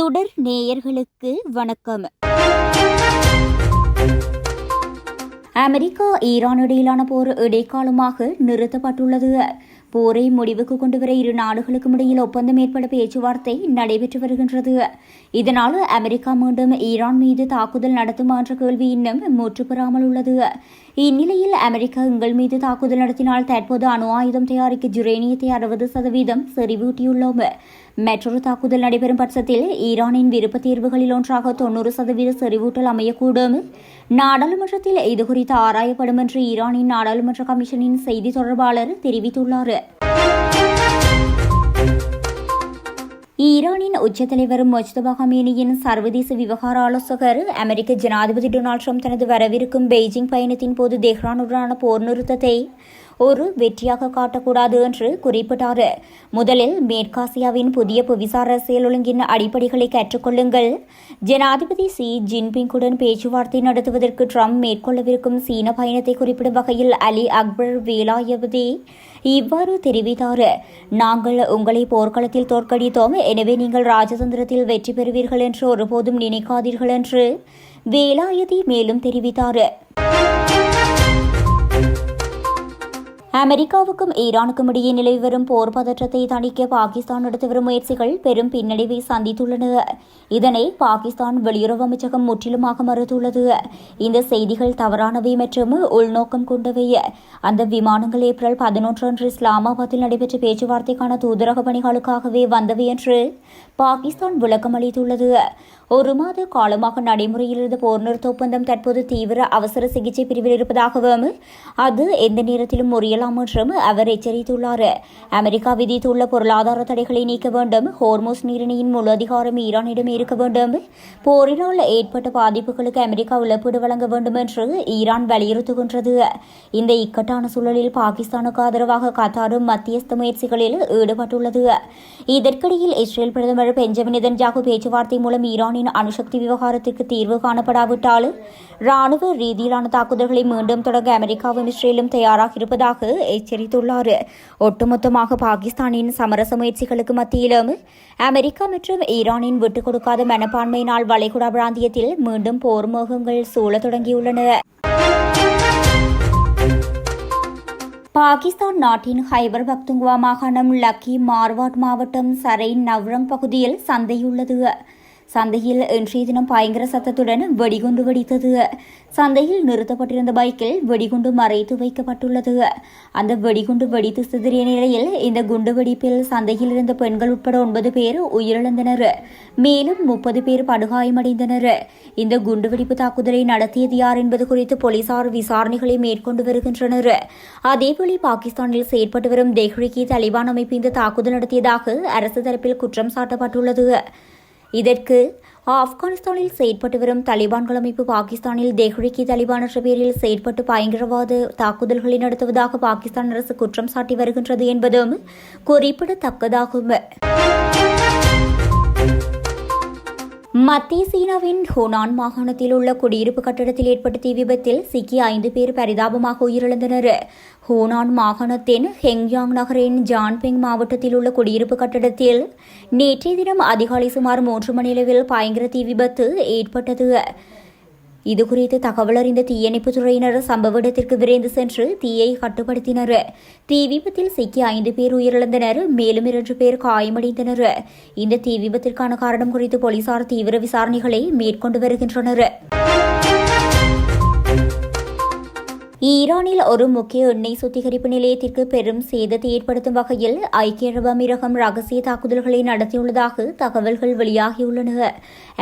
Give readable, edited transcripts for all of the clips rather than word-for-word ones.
சுடர் நேயர்களுக்கு வணக்கம். அமெரிக்கா ஈரான் இடையிலான போர் இடைக்காலமாக நிறுத்தப்பட்டுள்ளது. போரை முடிவுக்கு கொண்டுவர இரு நாடுகளுக்கும் இடையில் ஒப்பந்தம் ஏற்பட பேச்சுவார்த்தை நடைபெற்று வருகின்றது. இதனால் அமெரிக்கா மீண்டும் ஈரான் மீது தாக்குதல் நடத்துமா என்ற கேள்வி இன்னும் முற்றுப்பெறாமல் உள்ளது. இந்நிலையில் அமெரிக்கா எங்கள் மீது தாக்குதல் நடத்தினால் தற்போது அணு ஆயுதம் தயாரிக்க யுரேனியத்தை 60% செறிவூட்டியுள்ளோம். மற்றொரு தாக்குதல் நடைபெறும் பட்சத்தில் ஈரானின் விருப்ப தேர்வுகளில் ஒன்றாக 90% செறிவூட்டல் அமையக்கூடும். நாடாளுமன்றத்தில் இதுகுறித்து ஆராயப்படும் என்று ஈரானின் நாடாளுமன்ற கமிஷனின் செய்தி தொடர்பாளர் தெரிவித்துள்ளார். ஈரானின் உச்ச தலைவர் முஜ்தபா கமேனியின் சர்வதேச விவகார ஆலோசகர் அமெரிக்க ஜனாதிபதி டொனால்டு ட்ரம்ப் தனது வரவிருக்கும் பெய்ஜிங் பயணத்தின் போது தெஹ்ரானுடனான போர் நிறுத்தத்தை ஒரு வெற்றியாக காட்டக்கூடாது என்று குறிப்பிட்டார். முதலில் மேற்காசியாவின் புதிய புவிசார் அரசியல் ஒழுங்கின் அடிப்படைகளை கற்றுக்கொள்ளுங்கள். ஜனாதிபதி ஷி ஜின்பிங்குடன் பேச்சுவார்த்தை நடத்துவதற்கு ட்ரம்ப் மேற்கொள்ளவிருக்கும் சீன பயணத்தை குறிப்பிடும் வகையில் அலி அக்பர் வேலாயவதி இவ்வாறு தெரிவித்தார். நாங்கள் உங்களை போர்க்களத்தில் தோற்கடித்தோம், எனவே நீங்கள் ராஜதந்திரத்தில் வெற்றி பெறுவீர்கள் என்று ஒருபோதும் நினைக்காதீர்கள் என்று வேலாயதி மேலும் தெரிவித்தார். அமெரிக்காவுக்கும் ஈரானுக்கும் இடையே நிலவி வரும் போர் பதற்றத்தை தணிக்க பாகிஸ்தான் எடுத்து வரும் முயற்சிகள் பெரும் பின்னடைவை சந்தித்துள்ளன. இதனை பாகிஸ்தான் வெளியுறவு அமைச்சகம் முற்றிலுமாக மறுத்துள்ளது. இந்த செய்திகள் தவறானவை மற்றும் உள்நோக்கம் கொண்டவை. அந்த விமானங்கள் ஏப்ரல் 11 அன்று இஸ்லாமாபாத்தில் நடைபெற்ற பேச்சுவார்த்தைக்கான தூதரக பணிகளுக்காகவே வந்தவை என்று பாகிஸ்தான் விளக்கம் அளித்துள்ளது. ஒரு மாத காலமாக நடைமுறையில் இருந்த போர் நிறுத்த ஒப்பந்தம் தற்போது தீவிர அவசர சிகிச்சை பிரிவில் இருப்பதாகவும் அது எந்த நேரத்திலும் முறியலாம் என்றும் அவர் எச்சரித்துள்ளார். அமெரிக்கா விதித்துள்ள பொருளாதார தடைகளை நீக்க வேண்டும், ஹோர்மோஸ் நீரிணையின் முழு அதிகாரம் ஈரானிடம் இருக்க வேண்டும், போரினால் ஏற்பட்ட பாதிப்புகளுக்கு அமெரிக்கா இழப்பீடு வழங்க வேண்டும் என்று ஈரான் வலியுறுத்துகின்றது. இந்த இக்கட்டான சூழலில் பாகிஸ்தானுக்கு ஆதரவாக கத்தாரும் மத்தியஸ்த முயற்சிகளில் ஈடுபட்டுள்ளது. இதற்கிடையில் இஸ்ரேல் பிரதமர் பெஞ்சமின் நெதன்யாகு பேச்சுவார்த்தை மூலம் ஈரானின் அணுசக்தி விவகாரத்திற்கு தீர்வு காணப்படாவிட்டால் ராணுவ ரீதியிலான தாக்குதல்களை மீண்டும் தொடங்க அமெரிக்காவும் இஸ்ரேலும் தயாராக இருப்பதாக எச்சரித்துள்ளார். ஒட்டுமொத்தமாக பாகிஸ்தானின் சமரச முயற்சிகளுக்கு மத்தியிலும் அமெரிக்கா மற்றும் ஈரானின் விட்டுக் கொடுக்காத மனப்பான்மையினால் வளைகுடா பிராந்தியத்தில் மீண்டும் போர் மோகங்கள் சூழத் தொடங்கியுள்ளன. பாகிஸ்தான் நாட்டின் ஹைபர் பக்துங்குவா மாகாணம் லக்கி மார்வாட் மாவட்டம் சரைன் நவ்ரம் பகுதியில் சந்தையுள்ளது. சந்தையில் இன்றைய தினம் பயங்கர சத்தத்துடன் வெடிகுண்டு வெடித்தது. சந்தையில் நிறுத்தப்பட்டிருந்த பைக்கில் வெடிகுண்டு மறைத்து வைக்கப்பட்டுள்ளது. அந்த வெடிகுண்டு வெடித்து சிதறிய நிலையில் இந்த குண்டு வெடிப்பில் சந்தையில் இருந்த பெண்கள் உட்பட 9 பேர் உயிரிழந்தனர். மேலும் 30 பேர் படுகாயமடைந்தனர். இந்த குண்டுவெடிப்பு தாக்குதலை நடத்தியது யார் என்பது குறித்து போலீசார் விசாரணைகளை மேற்கொண்டு வருகின்றனர். அதேபோல பாகிஸ்தானில் செயற்பட்டு வரும் தெஹ்ரிக்-இ தாலிபான் அமைப்பு இந்த தாக்குதல் நடத்தியதாக அரசு தரப்பில் குற்றம் சாட்டப்பட்டுள்ளது. இதற்கு ஆப்கானிஸ்தானில் செயற்பட்டு வரும் தலிபான்கள் அமைப்பு பாகிஸ்தானில் தெஹ்ரிக்-இ தாலிபான் என்ற பெயரில் செயற்பட்டு பயங்கரவாத தாக்குதல்களை நடத்துவதாக பாகிஸ்தான் அரசு குற்றம் சாட்டி வருகின்றது என்பதும் குறிப்பிடத்தக்கதாகும். மத்திய சீனாவின் ஹூனான் மாகாணத்தில் உள்ள குடியிருப்பு கட்டடத்தில் ஏற்பட்ட தீ விபத்தில் சிக்கிய 5 பேர் பரிதாபமாக உயிரிழந்தனர். ஹூனான் மாகாணத்தின் ஹெங்யாங் நகரின் ஜான்பெங் மாவட்டத்தில் உள்ள குடியிருப்பு கட்டடத்தில் நேற்றைய தினம் அதிகாலை சுமார் 3 மணியளவில் பயங்கர தீ விபத்து ஏற்பட்டது. இதுகுறித்து தகவல் அறிந்த தீயணைப்புத் துறையினர் சம்பவ இடத்திற்கு விரைந்து சென்று தீயை கட்டுப்படுத்தினர். தீ விபத்தில் சிக்கிய 5 பேர் உயிரிழந்தனர், மேலும் 2 பேர் காயமடைந்தனர். இந்த தீ விபத்திற்கான காரணம் குறித்து போலீசார் தீவிர விசாரணைகளை மேற்கொண்டு வருகின்றனர். ஈரானில் ஒரு முக்கிய எண்ணெய் சுத்திகரிப்பு நிலையத்திற்கு பெரும் சேதத்தை ஏற்படுத்தும் வகையில் ஐக்கிய அரபு அமீரகம் ரகசிய தாக்குதல்களை நடத்தியுள்ளதாக தகவல்கள் வெளியாகியுள்ளன.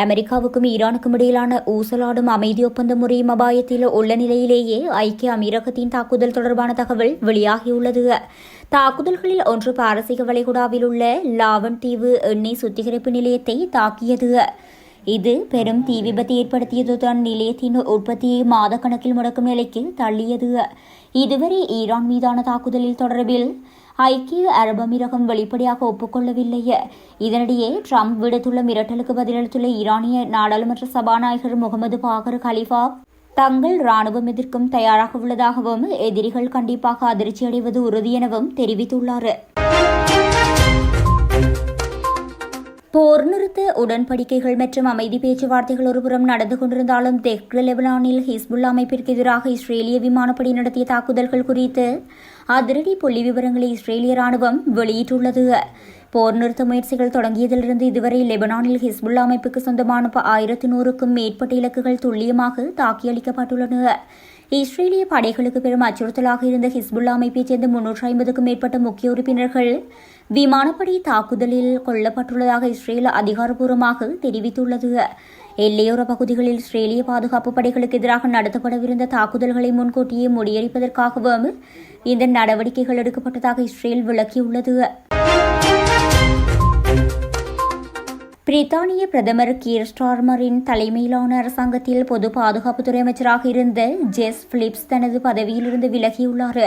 அமெரிக்காவுக்கும் ஈரானுக்கும் இடையிலான ஊசலாடும் அமைதி ஒப்பந்தம் முறையும் அபாயத்தில் உள்ள நிலையிலேயே ஐக்கிய அமீரகத்தின் தாக்குதல் தொடர்பான தகவல் வெளியாகியுள்ளது. தாக்குதல்களில் ஒன்று பாரசீக வளைகுடாவில் உள்ள லாவன் தீவு எண்ணெய் சுத்திகரிப்பு நிலையத்தை தாக்கியது. இது பெரும் தீ விபத்தை ஏற்படுத்தியதுடன் நிலையத்தின் உற்பத்தியை மாதக்கணக்கில் முடக்கும் நிலைக்கு தள்ளியது. இதுவரை ஈரான் மீதான தாக்குதலில் தொடர்பில் ஐக்கிய அரபு அமீரகம் வெளிப்படையாக ஒப்புக்கொள்ளவில்லை. இதனிடையே ட்ரம்ப் விடுத்துள்ள மிரட்டலுக்கு பதிலளித்துள்ள ஈரானிய நாடாளுமன்ற சபாநாயகர் முகமது பாகர் கலிஃபா தங்கள் ராணுவம் எதிர்க்கும் தயாராக உள்ளதாகவும் எதிரிகள் கண்டிப்பாக அதிர்ச்சியடைவது உறுதி எனவும் தெரிவித்துள்ளார். போர் நிறுத்த உடன்படிக்கைகள் மற்றும் அமைதி பேச்சுவார்த்தைகள் ஒருபுறம் நடந்து கொண்டிருந்தாலும் தெற்கு லெபனானில் ஹிஸ்புல்லா அமைப்பிற்கு எதிராக இஸ்ரேலிய விமானப்படை நடத்திய தாக்குதல்கள் குறித்து அதிரடி புள்ளி விவரங்களை இஸ்ரேலிய ராணுவம் வெளியிட்டுள்ளது. போர் நிறுத்த முயற்சிகள் தொடங்கியதிலிருந்து இதுவரை லெபனானில் ஹிஸ்புல்லா அமைப்புக்கு சொந்தமான 1100க்கும் மேற்பட்ட இலக்குகள் துல்லியமாக தாக்கியளிக்கப்பட்டுள்ளன. இஸ்ரேலிய படைகளுக்கு பெரும் அச்சுறுத்தலாக இருந்த ஹிஸ்புல்லா அமைப்பைச் சேர்ந்த 350க்கும் மேற்பட்ட முக்கிய உறுப்பினர்கள் விமானப்படை தாக்குதலில் கொல்லப்பட்டுள்ளதாக இஸ்ரேல் அதிகாரப்பூர்வமாக தெரிவித்துள்ளது. எல்லையோர பகுதிகளில் இஸ்ரேலிய பாதுகாப்பு படைகளுக்கு எதிராக நடத்தப்படவிருந்த தாக்குதல்களை முன்கூட்டியே முறியடிப்பதற்காகவும் இந்த நடவடிக்கைகள் எடுக்கப்பட்டதாக இஸ்ரேல் விளக்கியுள்ளது. பிரித்தானிய பிரதமர் கீர் ஸ்டார்மரின் தலைமையிலான அரசாங்கத்தில் பொது பாதுகாப்புத்துறை அமைச்சராக இருந்த ஜெஸ் பிலிப்ஸ் தனது பதவியிலிருந்து விலகியுள்ளார்.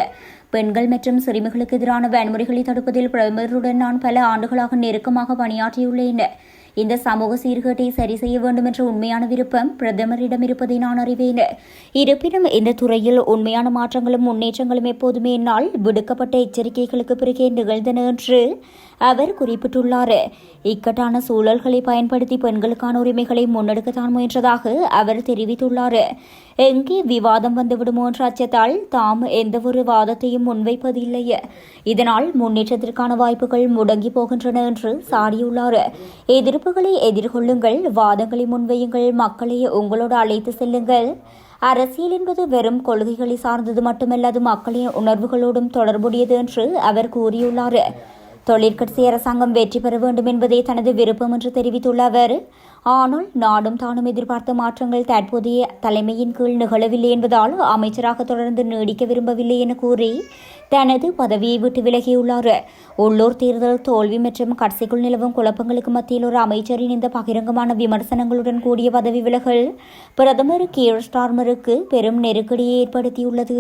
பெண்கள் மற்றும் சிறுமிகளுக்கு எதிரான வன்முறைகளை தடுப்பதில் பிரதமருடன் நான் பல ஆண்டுகளாக நெருக்கமாக பணியாற்றியுள்ளேன். இந்த சமூக சீர்கேட்டை சரி செய்ய வேண்டும் என்ற உண்மையான விருப்பம் பிரதமரிடம் இருப்பதை நான் அறிவேன். இருப்பினும் இந்த துறையில் உண்மையான மாற்றங்களும் முன்னேற்றங்களும் எப்போதுமே என்னால் விடுக்கப்பட்ட எச்சரிக்கைகளுக்கு பிறகே நிகழ்ந்தன என்று அவர் குறிப்பிட்டுள்ளார். இக்கட்டான சூழல்களை பயன்படுத்தி பெண்களுக்கான உரிமைகளை முன்னெடுக்கத்தான் முயன்றதாக அவர் தெரிவித்துள்ளார். எங்கே விவாதம் வந்துவிடுமோ என்ற அச்சத்தால் தாம் எந்தவொரு வாதத்தையும் முன்வைப்பதில்லை. இதனால் முன்னேற்றத்திற்கான வாய்ப்புகள் முடங்கி போகின்றன என்று சாடியுள்ளார். எதிர்ப்புகளை எதிர்கொள்ளுங்கள், வாதங்களை முன்வையுங்கள், மக்களை உங்களோடு அழைத்து செல்லுங்கள். அரசியல் என்பது வெறும் கொள்கைகளை சார்ந்தது மட்டுமல்ல, அது மக்களின் உணர்வுகளோடும் தொடர்புடையது என்று அவர் கூறியுள்ளார். தொழிற்கட்சி அரசாங்கம் வெற்றி பெற வேண்டும் என்பதே தனது விருப்பம் என்று தெரிவித்துள்ள அவர், ஆனால் நாடும் தானும் எதிர்பார்த்த மாற்றங்கள் தற்போதைய தலைமையின் கீழ் நிகழவில்லை என்பதால் அமைச்சராக தொடர்ந்து நீடிக்க விரும்பவில்லை என கூறி தனது பதவியை விட்டு விலகியுள்ளார். உள்ளூர் தேர்தல் தோல்வி மற்றும் கட்சிக்குள் நிலவும் குழப்பங்களுக்கு மத்தியில் ஒரு அமைச்சரின் இந்த பகிரங்கமான விமர்சனங்களுடன் கூடிய பதவி விலகல் பிரதமர் கீர் ஸ்டார்மருக்கு பெரும் நெருக்கடியை ஏற்படுத்தியுள்ளது.